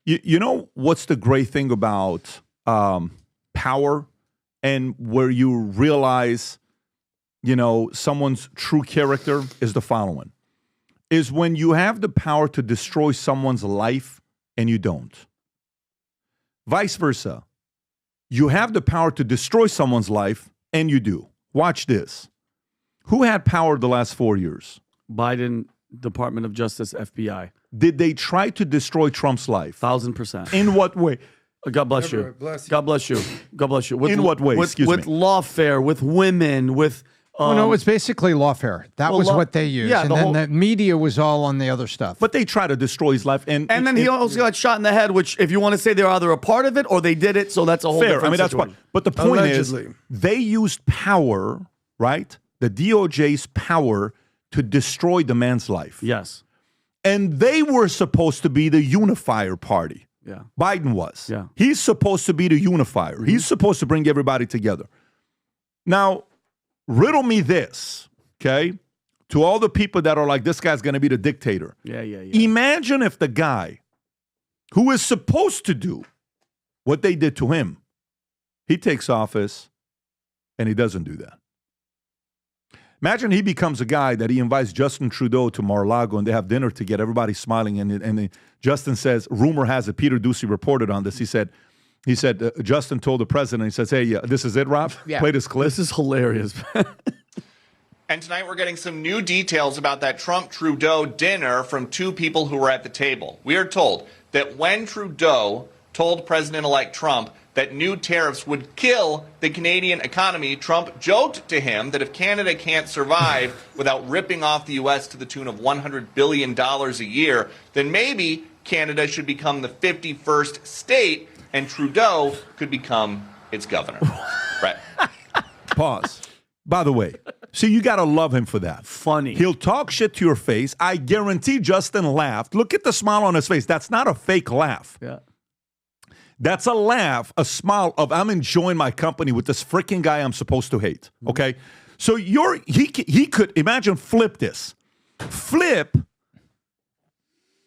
You know what's the great thing about power, and where you realize, someone's true character is the following. Is when you have the power to destroy someone's life and you don't. Vice versa. You have the power to destroy someone's life and you do. Watch this. Who had power the last 4 years? Biden, Department of Justice, FBI. Did they try to destroy Trump's life? 1,000%. In what way? God bless you. God bless you. God bless you. In what way? With lawfare, with women, with... no, it was basically lawfare. That was what they used. Yeah, and then the media was all on the other stuff. But they try to destroy his life. And then he also got shot in the head, which if you want to say they're either a part of it or they did it, so that's a whole different situation. But the point Allegedly. is, they used power, right? The DOJ's power to destroy the man's life. Yes. And they were supposed to be the unifier party. Yeah. Biden was. Yeah. He's supposed to be the unifier. Mm-hmm. He's supposed to bring everybody together. Now, riddle me this, okay? To all the people that are like, this guy's going to be the dictator. Yeah. Imagine if the guy who is supposed to do what they did to him, he takes office and he doesn't do that. Imagine he becomes a guy that he invites Justin Trudeau to Mar-a-Lago and they have dinner together, everybody smiling, and Justin says, rumor has it, Peter Ducey reported on this, he said, Justin told the president, he says, hey, this is it, Rob? Yeah. Play this clip. This is hilarious. And tonight we're getting some new details about that Trump-Trudeau dinner from two people who were at the table. We are told that when Trudeau told President-elect Trump that new tariffs would kill the Canadian economy, Trump joked to him that if Canada can't survive without ripping off the U.S. to the tune of $100 billion a year, then maybe Canada should become the 51st state and Trudeau could become its governor. Right. Pause. By the way, see, you got to love him for that. Funny. He'll talk shit to your face. I guarantee Justin laughed. Look at the smile on his face. That's not a fake laugh. Yeah. That's a laugh, a smile of I'm enjoying my company with this freaking guy I'm supposed to hate. Okay? So he could, imagine, flip this. Flip,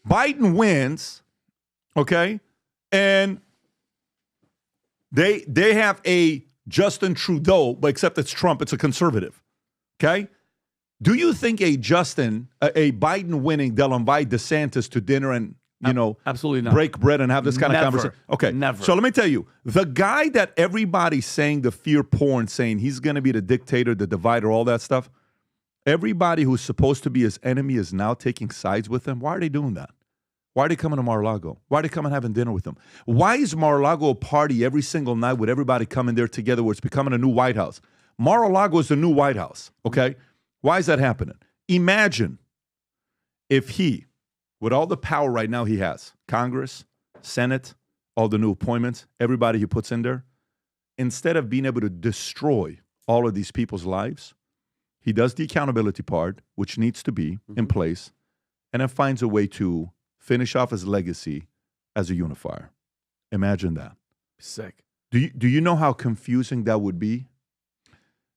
Biden wins, okay? And they have a Justin Trudeau, but except it's Trump, it's a conservative. Okay? Do you think a Biden winning, they'll invite DeSantis to dinner and, absolutely not. Break bread and have this kind of Never. conversation? Okay. Never. So let me tell you, the guy that everybody's saying the fear porn, saying he's going to be the dictator, the divider, all that stuff, everybody who's supposed to be his enemy is now taking sides with him. Why are they doing that? Why are they coming to Mar-a-Lago? Why are they coming having dinner with him? Why is Mar-a-Lago a party every single night with everybody coming there together where it's becoming a new White House? Mar-a-Lago is the new White House, okay? Why is that happening? Imagine if he, with all the power right now he has, Congress, Senate, all the new appointments, everybody he puts in there, instead of being able to destroy all of these people's lives, he does the accountability part, which needs to be in place, and then finds a way to finish off his legacy as a unifier. Imagine that. Sick. Do you know how confusing that would be?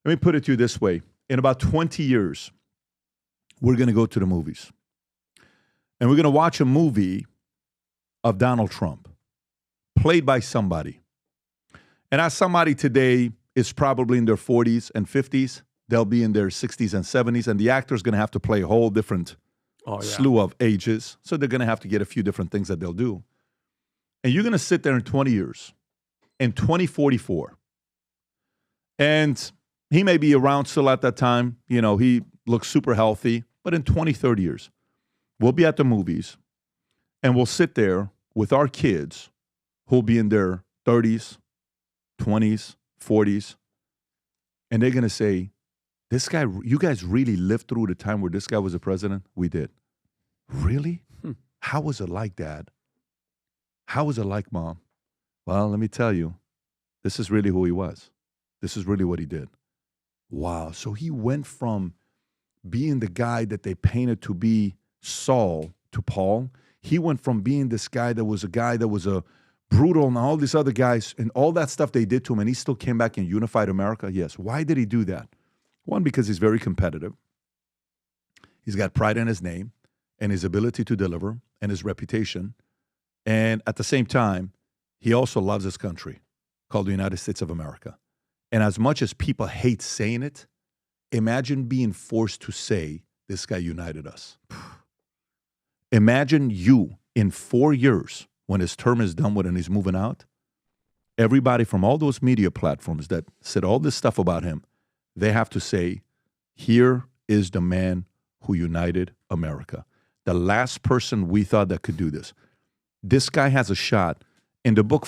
Let me put it to you this way. In about 20 years, we're going to go to the movies. And we're going to watch a movie of Donald Trump, played by somebody. And as somebody today is probably in their 40s and 50s, they'll be in their 60s and 70s, and the actor's going to have to play a whole different slew of ages. So they're going to have to get a few different things that they'll do. And you're going to sit there in 20 years, in 2044. And he may be around still at that time. He looks super healthy. But in 20, 30 years, we'll be at the movies and we'll sit there with our kids who'll be in their 30s, 20s, 40s. And they're going to say, this guy, you guys really lived through the time where this guy was a president? We did. Really? How was it like, Dad? How was it like, Mom? Well, let me tell you, this is really who he was. This is really what he did. Wow. So he went from being the guy that they painted to be Saul to Paul. He went from being this guy that was a brutal and all these other guys and all that stuff they did to him, and he still came back and unified America? Yes. Why did he do that? One, because he's very competitive. He's got pride in his name and his ability to deliver and his reputation. And at the same time, he also loves his country called the United States of America. And as much as people hate saying it, imagine being forced to say, this guy united us. Imagine you in 4 years, when his term is done with and he's moving out, everybody from all those media platforms that said all this stuff about him, they have to say, here is the man who united America. The last person we thought that could do this. This guy has a shot. In the book,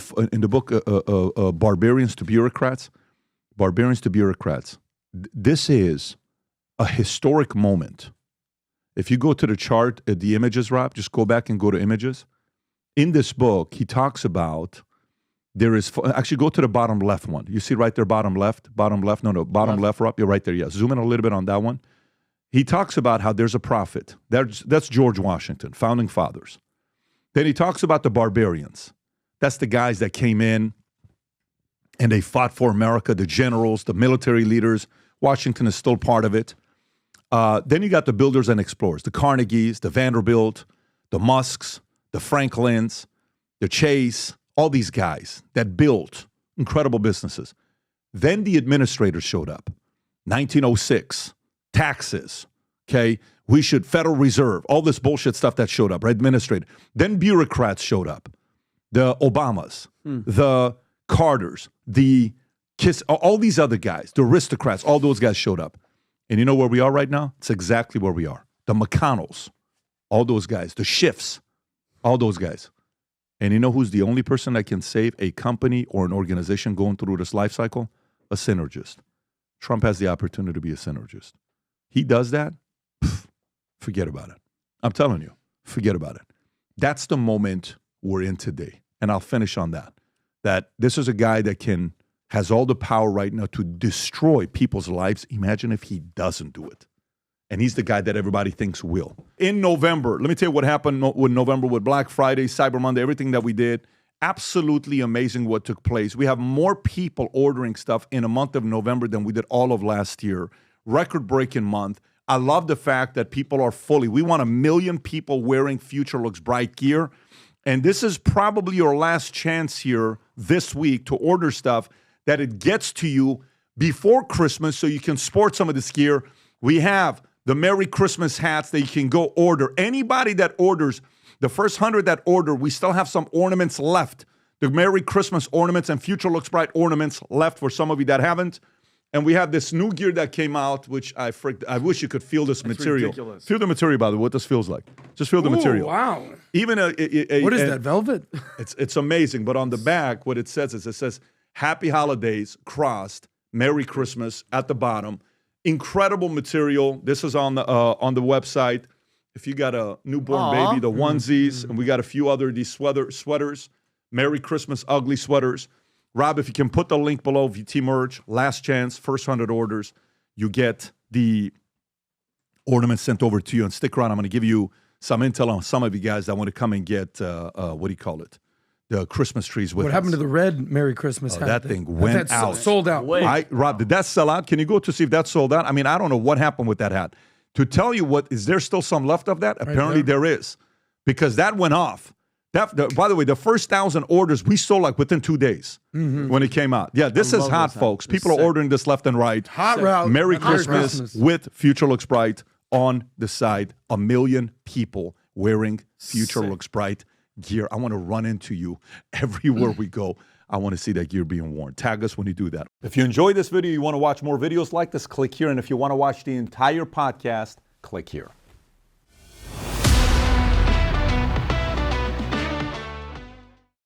Barbarians to Bureaucrats, this is a historic moment. If you go to the chart, the images, Rob, just go back and go to images. In this book, he talks about actually go to the bottom left one. You see right there, bottom left? Bottom left, Rob, you're right there, yeah. Zoom in a little bit on that one. He talks about how there's a prophet. That's George Washington, founding fathers. Then he talks about the barbarians. That's the guys that came in and they fought for America, the generals, the military leaders. Washington is still part of it. Then you got the builders and explorers, the Carnegies, the Vanderbilt, the Musks, the Franklins, the Chase, all these guys that built incredible businesses. Then the administrators showed up. 1906, taxes, okay? Federal Reserve, all this bullshit stuff that showed up, right? Administrator. Then bureaucrats showed up. The Obamas, the Carters, the all these other guys, the aristocrats, all those guys showed up. And you know where we are right now? It's exactly where we are. The McConnells, all those guys, the Schiffs, all those guys. And you know who's the only person that can save a company or an organization going through this life cycle? A synergist. Trump has the opportunity to be a synergist. He does that, forget about it. I'm telling you, forget about it. That's the moment we're in today. And I'll finish on that. That this is a guy that has all the power right now to destroy people's lives. Imagine if he doesn't do it. And he's the guy that everybody thinks will. In November, let me tell you what happened in November with Black Friday, Cyber Monday, everything that we did. Absolutely amazing what took place. We have more people ordering stuff in a month of November than we did all of last year. Record-breaking month. I love the fact that people are we want 1 million people wearing Future Looks Bright gear. And this is probably your last chance here this week to order stuff that it gets to you before Christmas so you can sport some of this gear. We have the Merry Christmas hats that you can go order. Anybody that orders, the first 100 that order, we still have some ornaments left. The Merry Christmas ornaments and Future Looks Bright ornaments left for some of you that haven't. And we have this new gear that came out, which I wish you could feel this material. Ridiculous. Feel the material, by the way, what this feels like. Just feel the material. Wow. Even what is that, velvet? It's amazing. But on the back, what it says is Happy Holidays, crossed, Merry Christmas at the bottom. Incredible material. This is on the website. If you got a newborn baby, the onesies, and we got a few other these sweaters, Merry Christmas ugly sweaters. Rob, if you can put the link below, VT Merch, last chance, first 100 orders, you get the ornaments sent over to you. And stick around, I'm going to give you some intel on some of you guys that want to come and get, the Christmas trees with us. What happened to the red Merry Christmas hat? That thing went out. Sold out. Rob, did that sell out? Can you go to see if that sold out? I mean, I don't know what happened with that hat. To tell you what, is there still some left of that? Apparently there is. Because that went off. By the way, the first 1,000 orders, we sold like within 2 days when it came out. Yeah, this is hot, folks. People are ordering this left and right. Hot route. Merry Christmas with Future Looks Bright on the side. 1 million people wearing Future Looks Bright gear. I want to run into you everywhere we go. I want to see that gear being worn. Tag us when you do that. If you enjoyed this video, you want to watch more videos like this, click here. And if you want to watch the entire podcast, click here.